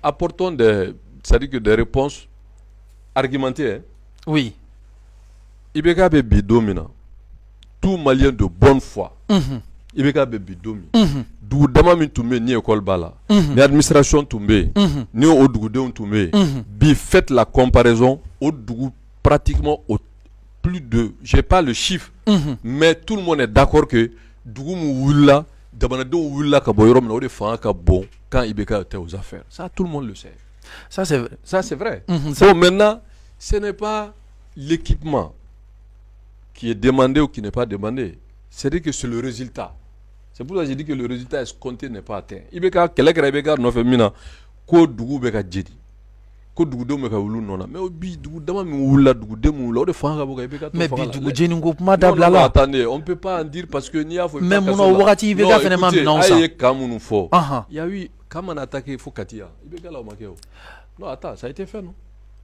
apportons c'est-à-dire que des réponses argumentées. Hein. Oui. Ibeka be bidomina. Tout Malien de bonne foi. Ibeka be bidomi. Dugu dama min tun bɛ ni école b'a la, ni administration tun bɛ yen, ni o dugudenw tun bɛ yen, bi faites la comparaison au dugu pratiquement au plus de, j'ai pas le chiffre, mais tout le monde est d'accord que dugu mu wulila, jamanadenw wulila ka bɔ yɔrɔ min na o de fanga ka bon quand Ibeka était aux affaires. Ça tout le monde le sait. Ça c'est vrai. Ça c'est vrai. Bon maintenant, ce n'est pas l'équipement qui est demandé ou qui n'est pas demandé, c'est-à-dire que c'est le résultat. C'est pour ça que j'ai dit que le résultat escompté n'est pas atteint. Ibeka kelekera Ibeka no fe mina ko dugu be ka jedi. Ko dugu do me ka wulu nona. Mais obi dugu dama mi wula dugu de mu wula o de fanga boka Ibeka to fanga. Mais bi dugu jeni ngo kuma dabla la. Attendez, on peut pas en dire parce que ni a faut. Même mon wakati Ibeka fene ma mina ça. Aye kamunu fo. Il y a eu comment attaquer faut Katia. Ibeka la o makeo. Non, attends, ça a été fait non.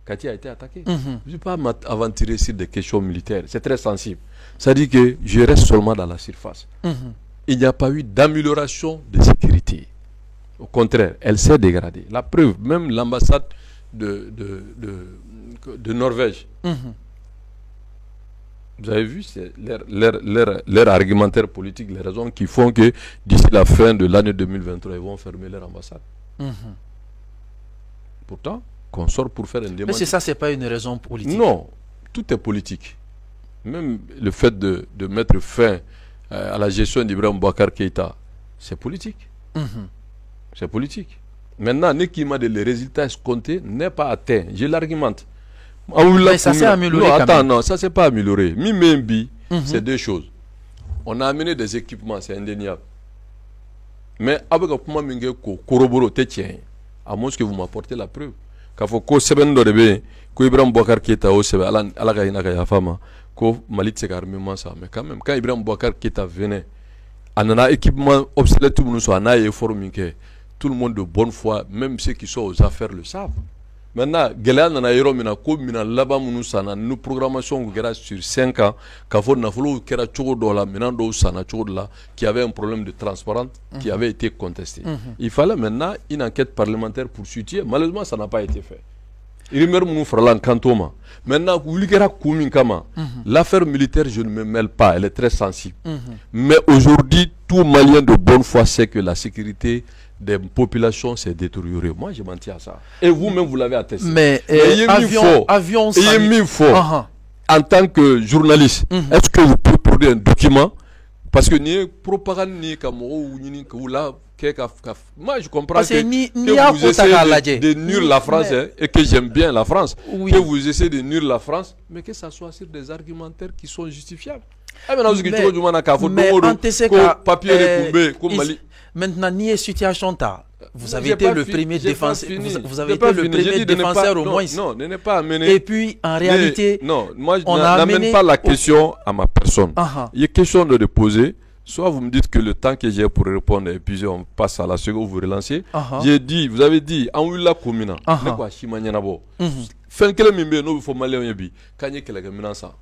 Katia a été attaqué. Je ne vais pas m'aventurer sur des questions militaires. C'est très sensible. Ça dit que je reste seulement dans la surface. Il n'y a pas eu d'amélioration de sécurité. Au contraire, elle s'est dégradée. La preuve, même l'ambassade de Norvège, vous avez vu, c'est leur argumentaire politique, les raisons qui font que d'ici la fin de l'année 2023, ils vont fermer leur ambassade. Pourtant, qu'on sort pour faire un débat. Mais c'est ça, c'est pas une raison politique. Non, tout est politique. Même le fait de mettre fin à la gestion d'Ibrahim Boubacar Keïta, c'est politique. C'est politique. Maintenant, les résultats escomptés n'est pas atteint. Je l'argumente. Mais ça s'est amélioré. Non, attends, non, ça s'est pas amélioré. Mimembi, c'est deux choses. On a amené des équipements, c'est indéniable. Mais avec un point mingue corroboro tien, à moins que vous m'apportez la preuve. Quand faut que seben do debe, que Ibrahim Boubacar Keïta au sebe ala ga ina ga fama. Mali c'est carrément ça, mais quand même quand Ibrahim Boubacar Keïta venait, on a un équipement obsolète, tout le monde soit effort, tout le monde de bonne foi, même ceux qui sont aux affaires le savent. Maintenant, nos programmations sur 5 ans, qui avait un problème de transparence qui avait été contesté. Il fallait maintenant une enquête parlementaire pour soutien. Malheureusement, ça n'a pas été fait. Maintenant, l'affaire militaire, je ne me mêle pas, elle est très sensible. Mais aujourd'hui, tout Malien de bonne foi sait que la sécurité des populations s'est détériorée. Moi, je m'en tiens à ça. Et vous-même, vous l'avez attesté. Mais avion en tant que journaliste, est-ce que vous pouvez produire un document? Parce que ni propagande ni moi je comprends que vous essayez de nuire la France et que j'aime bien la France, que vous essayez de nuire la France, mais que ça soit sur des argumentaires qui sont justifiables. Maintenant, ni situation ta. Vous avez été le premier défenseur. Vous avez été le premier défenseur au moins. Non, ne n'est pas amené. Et puis, en réalité, non, moi, je n'amène pas la question à ma personne. Il est question de poser. Soit vous me dites que le temps que j'ai pour répondre et puis on passe à la seconde, vous relancez. J'ai dit, vous avez dit, en Willa Komina, quoi, Chimanyanabo. Fin que le mimbe, nous, il faut malé yebi. Kanye kelege minansa.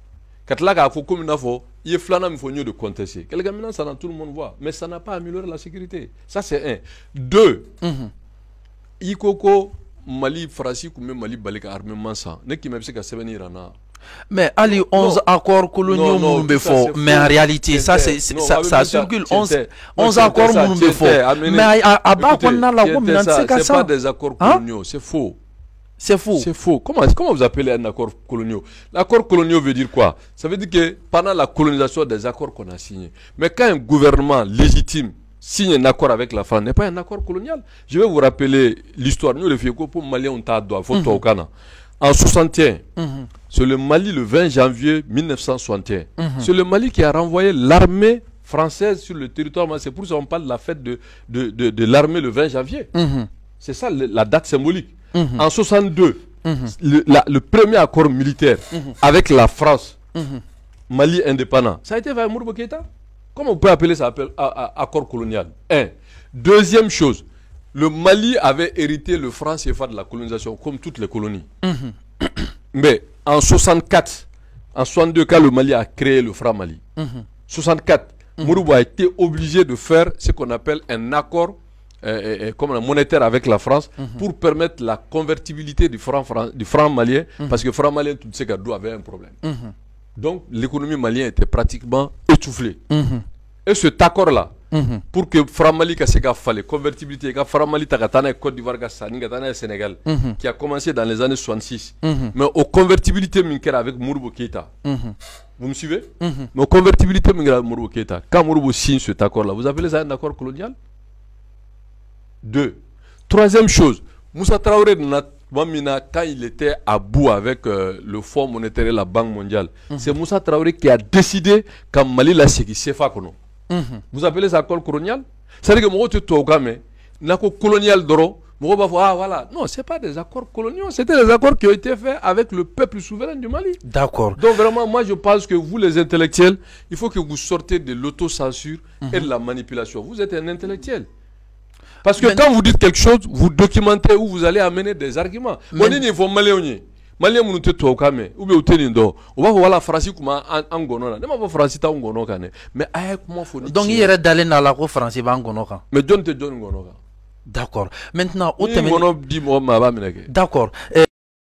Katlaga, faut comme une fois, il est flanant, il faut mieux de contester. Kelege minansa, tout le monde voit. Mais ça n'a pas amélioré la sécurité. Ça, c'est un. Deux, Ikoko, Mali, Farasi, comme Mali, Balika, armement, ça. N'est-ce qu'il m'a dit que c'est venir en. Mais allez, 11 accords coloniaux Moumbefo, mais en réalité, ça circule 11 accords Moumbefo. Mais à bas, on a la woman, c'est pas des accords coloniaux, c'est faux. C'est faux. C'est faux. Comment vous appelez un accord colonial? L'accord colonial veut dire quoi? Ça veut dire que pendant la colonisation des accords qu'on a signés. Mais quand un gouvernement légitime signe un accord avec la France, n'est pas un accord colonial. Je vais vous rappeler l'histoire. Nous, le Fieko, pour Mali, on t'a droit. Faut au Ghana. En 61, c'est le Mali le 20 janvier 1961. C'est le Mali qui a renvoyé l'armée française sur le territoire. C'est pour ça qu'on parle de la fête de l'armée le 20 janvier. C'est ça la date symbolique. En 62, le premier accord militaire avec la France, Mali indépendant, ça a été vers Modibo Keïta. Comment on peut appeler ça accord colonial? Deuxième chose, le Mali avait hérité le franc CFA de la colonisation, comme toutes les colonies. Mais en 64, en 62 cas, le Mali a créé le franc Mali. 64, Modibo a été obligé de faire ce qu'on appelle un accord monétaire avec la France pour permettre la convertibilité du franc malien, parce que le franc malien, tout ce qu'il avait un problème. Donc l'économie malienne était pratiquement étoufflée. Et cet accord-là, pour que franc Mali fasse convertibilité, que franc Mali Côte d'Ivoire, Sénégal, qui a commencé dans les années 66, mais aux convertibilité avec Mouroubo Keïta. Vous me suivez? Mais aux convertibilité avec Mouroubo Keïta, quand Mouroubo signe cet accord-là, vous appelez ça un accord colonial? 2. Troisième chose, Moussa Traoré, quand il était à bout avec le Fonds monétaire et la Banque mondiale, c'est Moussa Traoré qui a décidé quand Mali l'a séqué, c'est fa kono. Vous appelez ça accord colonial? C'est-à-dire que moi, tu es l'accord colonial d'oro, ah voilà. Non, ce n'est pas des accords coloniaux, c'était des accords qui ont été faits avec le peuple souverain du Mali. D'accord. Donc vraiment, moi je pense que vous les intellectuels, il faut que vous sortez de l'autocensure et de la manipulation. Vous êtes un intellectuel. Parce que quand vous dites quelque chose, vous documentez ou vous allez amener des arguments. On est niveau malien. Malien nous te ou bien utenindo. On va voir la France comme en gono. Ne ma France ta ngono kane. Mais aïe comment faut. Donc il irait d'aller dans la France en gono. Mais John te John gono. D'accord. Maintenant, D'accord.